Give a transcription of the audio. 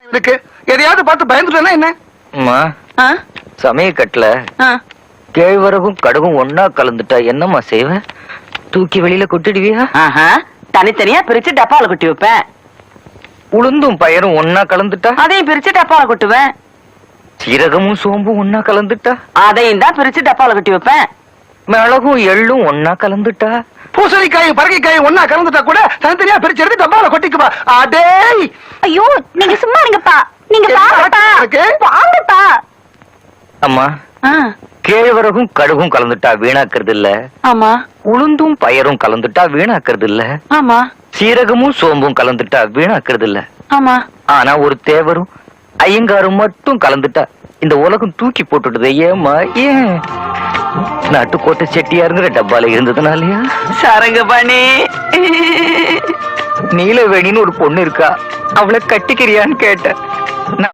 இருக்கு. எதையாவது பார்த்து பயந்துட்டேன்னா என்ன? அம்மா, ஆ? சமயக்கட்டுல ஆ. கேழ்வரகும் கடுகும் ஒன்னா கலந்துட்டா என்னம்மா செய்வ? தூக்கி வெளியில கொட்டிடுவியா? ஆஹா. தனித்தனியா பிரிச்சு டப்பால கொட்டி வைப்பேன். உளுந்தும் பயரும் ஒன்னா கலந்துட்டா? அதையும் பிரிச்சு டப்பால கொட்டுவேன். சீரகமும் சோம்பும் ஒன்னா கலந்துட்டா? அதையும் தான் பிரிச்சு டப்பால கொட்டி வைப்பேன். மிளகும் எள்ளும் ஒன்னா கலந்துட்டா? பூசணிக்காய் பரங்கிக்காய் ஒன்னா கலந்துட்டா கூட தனித்தனியா பிரிச்சு எடுத்து டப்பால கொட்டிக்குவா. அடேய், ஐயோ நீங்க சும்மா இருங்கப்பா. நீங்க என்ன வாங்கப்பா. இருக்கு? வாங்கப்பா. அம்மா, ஆ. கேழ்வரகும் கடுகும் கலந்துட்டா வீணாக்குறது இல்ல, ஆமா உளுந்தும் பயரும் கலந்துட்டா வீணாக்குறது இல்ல, ஆமா சீரகமும் சோம்பும் கலந்துட்டா வீணாக்குறது இல்ல. ஆமா. ஆனா ஒரு தேவரும் ஐயங்காரும் மட்டும் கலந்துட்டா இந்த உலகம் தூக்கி போட்டுடுது. ஏமா? ஏன்? நாட்டுக்கோட்டை செட்டியாருங்கிற டப்பால இருந்ததுனாலயா? சரங்கபாணி, நீலவேணின்னு ஒரு பொண்ணு இருக்கா, அவளை கட்டிக்கிறியான்னு கேட்ட.